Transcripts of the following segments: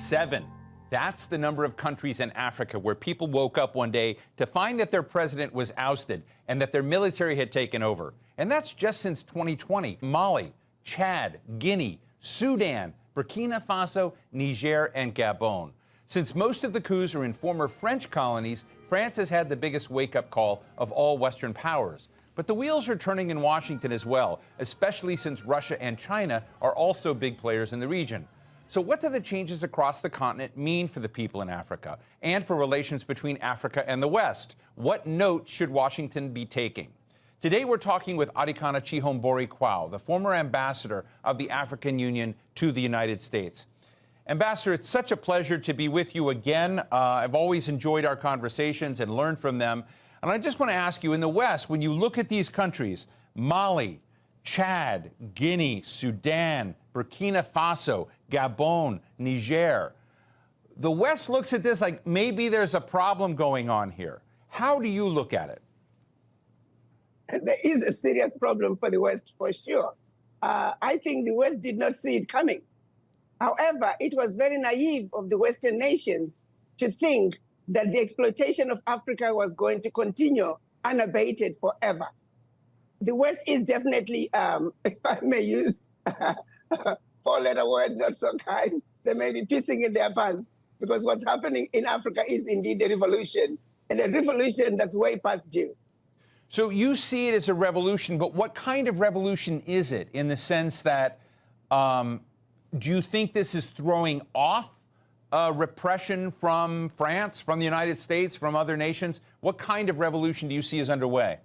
7. That's the number of countries in Africa where people woke up one day to find that their president was ousted and that their military had taken over. And that's just since 2020. Mali, Chad, Guinea, Sudan, Burkina Faso, Niger, and Gabon. Since most of the coups are in former French colonies, France has had the biggest wake-up call of all Western powers. But the wheels are turning in Washington as well, especially since Russia and China are also big players in the region. So what do the changes across the continent mean for the people in Africa and for relations between Africa and the West? What note should Washington be taking? Today we're talking with Arikana Coups, the former ambassador of the African Union to the United States. Ambassador, it's such a pleasure to be with you again. I've always enjoyed our conversations and learned from them. And I just want to ask you, in the West, when you look at these countries, Mali, Chad, Guinea, Sudan, Burkina Faso, Gabon, Niger, the West looks at this like maybe there's a problem going on here. How do you look at it? There is a serious problem for the West, for sure. I think the West did not see it coming. However, it was very naive of the Western nations to think that the exploitation of Africa was going to continue unabated forever. The West is definitely, if I may use a four-letter word, not so kind, they may be pissing in their pants, because what's happening in Africa is indeed a revolution, and a revolution that's way past due. So you see it as a revolution, but what kind of revolution is it, in the sense that do you think this is throwing off repression from France, from the United States, from other nations? What kind of revolution do you see is underway?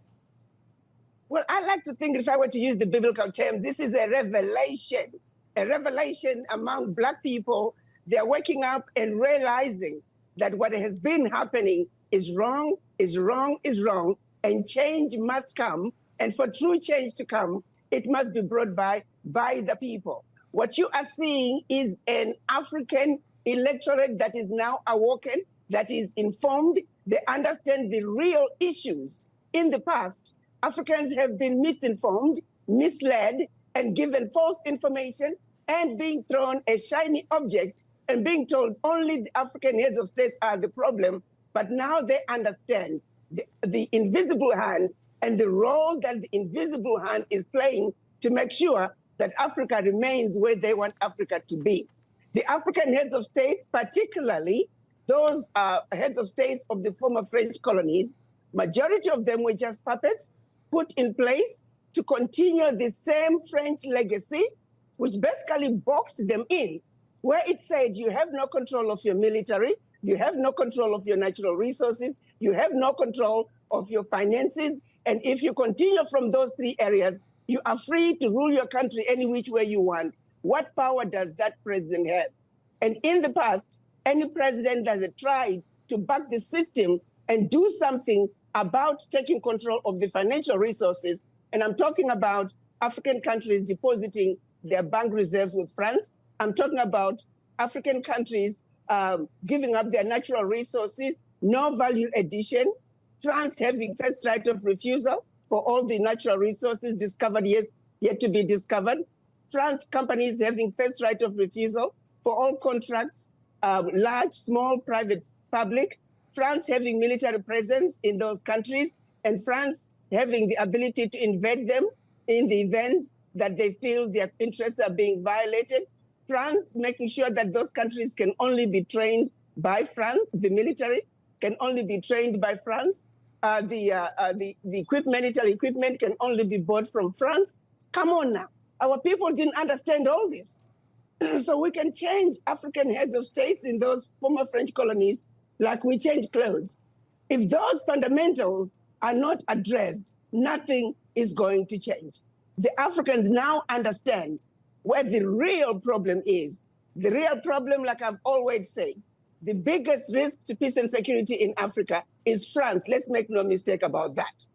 Well, I like to think, if I were to use the biblical terms, this is a revelation among Black people. They're waking up and realizing that what has been happening is wrong, is wrong, is wrong, and change must come. And for true change to come, it must be brought by the people. What you are seeing is an African electorate that is now awoken, that is informed. They understand the real issues. In the past, Africans have been misinformed, misled, and given false information, and being thrown a shiny object and being told only the African heads of states are the problem. But now they understand the invisible hand and the role that the invisible hand is playing to make sure that Africa remains where they want Africa to be. The African heads of states, particularly those heads of states of the former French colonies, majority of them were just puppets put in place to continue the same French legacy, which basically boxed them in, where it said you have no control of your military, you have no control of your natural resources, you have no control of your finances, and if you continue from those three areas, you are free to rule your country any which way you want. What power does that president have? And in the past, any president that has tried to buck the system and do something about taking control of the financial resources, and I'm talking about African countries depositing their bank reserves with France. I'm talking about African countries giving up their natural resources, no value addition, France having first right of refusal for all the natural resources discovered yet to be discovered. France companies having first right of refusal for all contracts, large, small, private, public. France having military presence in those countries, and France having the ability to invade them in the event that they feel their interests are being violated. France making sure that those countries can only be trained by France, the military can only be trained by France. The military equipment can only be bought from France. Come on now. Our people didn't understand all this. So we can change African heads of states in those former French colonies like we change clothes. If those fundamentals are not addressed, nothing is going to change. The Africans now understand where the real problem is. The real problem, like I've always said, the biggest risk to peace and security in Africa is France. Let's make no mistake about that.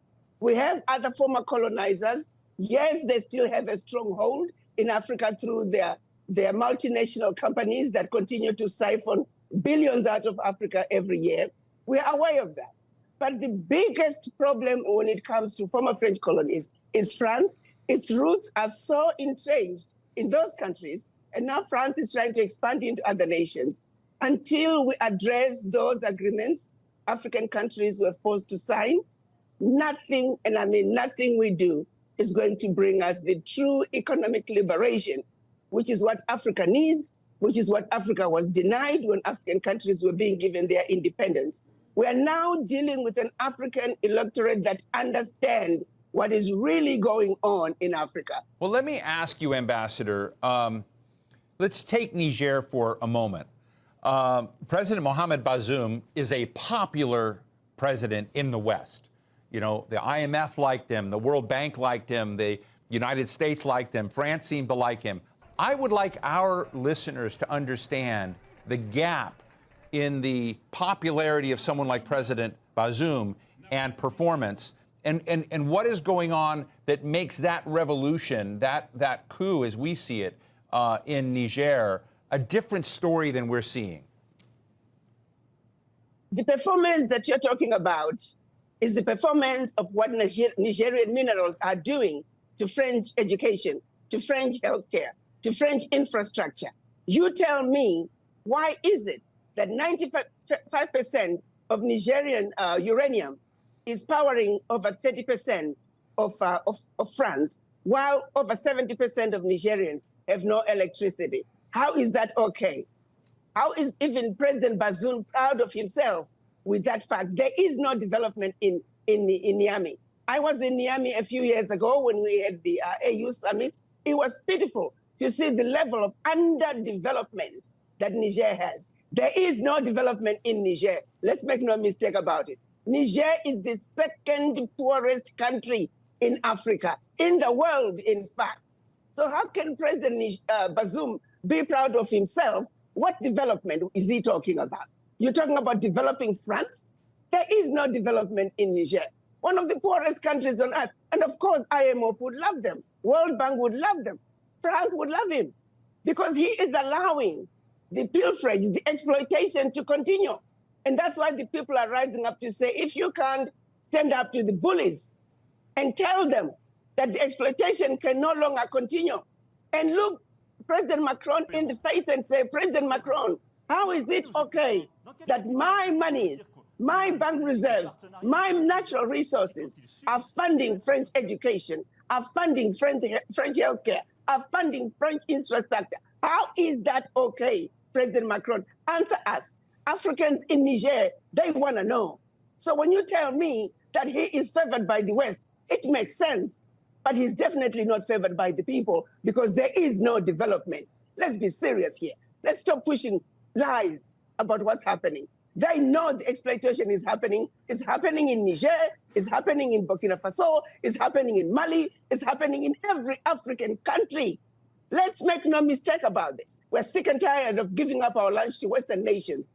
We have other former colonizers. Yes, they still have a stronghold in Africa through their multinational companies that continue to siphon billions out of Africa every year. We are aware of that. But the biggest problem when it comes to former French colonies is France. Its roots are so entrenched in those countries, and now France is trying to expand into other nations. Until we address those agreements African countries were forced to sign, nothing, and I mean nothing we do, is going to bring us the true economic liberation, which is what Africa needs, which is what Africa was denied when African countries were being given their independence. We are now dealing with an African electorate that understand what is really going on in Africa. Well, let me ask you, Ambassador, let's take Niger for a moment. President Mohamed Bazoum is a popular president in the West. You know, the IMF liked him, the World Bank liked him, the United States liked him, France seemed to like him. I would like our listeners to understand the gap in the popularity of someone like President Bazoum and performance, and what is going on that makes that revolution, that coup as we see it in Niger, a different story than we're seeing. The performance that you're talking about is the performance of what Nigerian minerals are doing to French education, to French healthcare, to French infrastructure. You tell me, why is it that 95% of Nigerian uranium is powering over 30% of France, while over 70% of Nigerians have no electricity? How is that okay? How is even President Bazoum proud of himself with that fact? There is no development in Niamey. I was in Niamey a few years ago when we had the AU summit. It was pitiful to see the level of underdevelopment that Niger has. There is no development in Niger. Let's make no mistake about it. Niger is the second poorest country in Africa, in the world, in fact. So how can President Bazoum be proud of himself? What development is he talking about? You're talking about developing France? There is no development in Niger, one of the poorest countries on earth. And of course, IMF would love them. World Bank would love them. France would love him because he is allowing the pilferage, the exploitation to continue. And that's why the people are rising up to say, if you can't stand up to the bullies and tell them that the exploitation can no longer continue, and look President Macron in the face and say, President Macron, how is it okay that my money, my bank reserves, my natural resources are funding French education, are funding French healthcare, are funding French infrastructure? How is that okay, President Macron? Answer us. Africans in Niger, they want to know. So when you tell me that he is favored by the West, it makes sense. But he's definitely not favored by the people because there is no development. Let's be serious here. Let's stop pushing lies about what's happening. They know the exploitation is happening. It's happening in Niger. It's happening in Burkina Faso. It's happening in Mali. It's happening in every African country. Let's make no mistake about this. We're sick and tired of giving up our lunch to Western nations.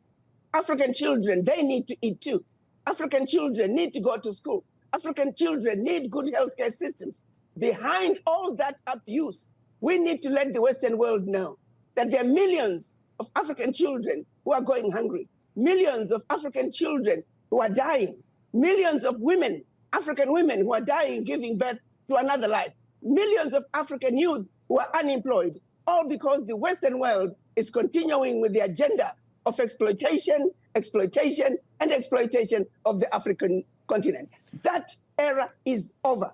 African children, they need to eat too. African children need to go to school. African children need good healthcare systems. Behind all that abuse, we need to let the Western world know that there are millions of African children who are going hungry, millions of African children who are dying, millions of women, African women who are dying giving birth to another life, millions of African youth who are unemployed, all because the Western world is continuing with the agenda of exploitation, and exploitation of the African continent. That era is over.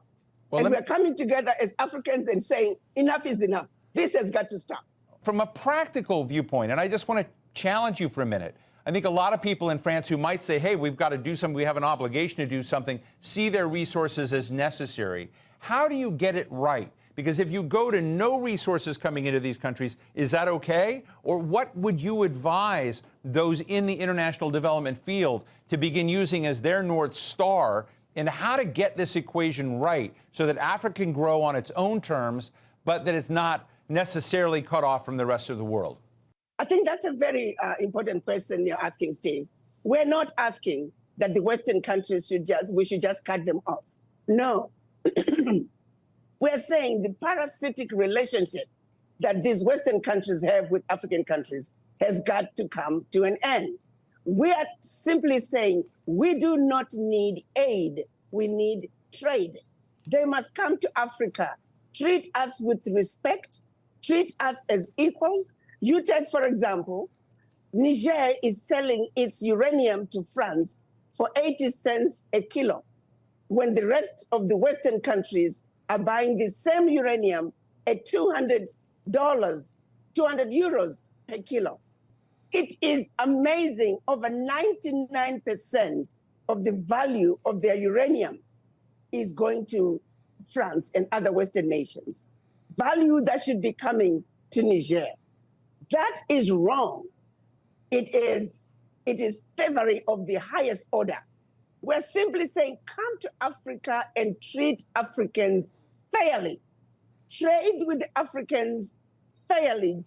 Well, and we're coming together as Africans and saying, enough is enough. This has got to stop. From a practical viewpoint, and I just want to challenge you for a minute, I think a lot of people in France who might say, hey, we've got to do something, we have an obligation to do something, see their resources as necessary. How do you get it right? Because if you go to no resources coming into these countries, is that okay? Or what would you advise those in the international development field to begin using as their North Star in how to get this equation right so that Africa can grow on its own terms, but that it's not necessarily cut off from the rest of the world? I think that's a very important question you're asking, Steve. We're not asking that the Western countries we should just cut them off. No. We're saying the parasitic relationship that these Western countries have with African countries has got to come to an end. We are simply saying we do not need aid, we need trade. They must come to Africa, treat us with respect, treat us as equals. You take, for example, Niger is selling its uranium to France for 80 cents a kilo, when the rest of the Western countries are buying the same uranium at $200, 200 euros per kilo. It is amazing. Over 99% of the value of their uranium is going to France and other Western nations. Value that should be coming to Niger. That is wrong. It is thievery of the highest order. We're simply saying, come to Africa and treat Africans fairly. Trade with the Africans fairly.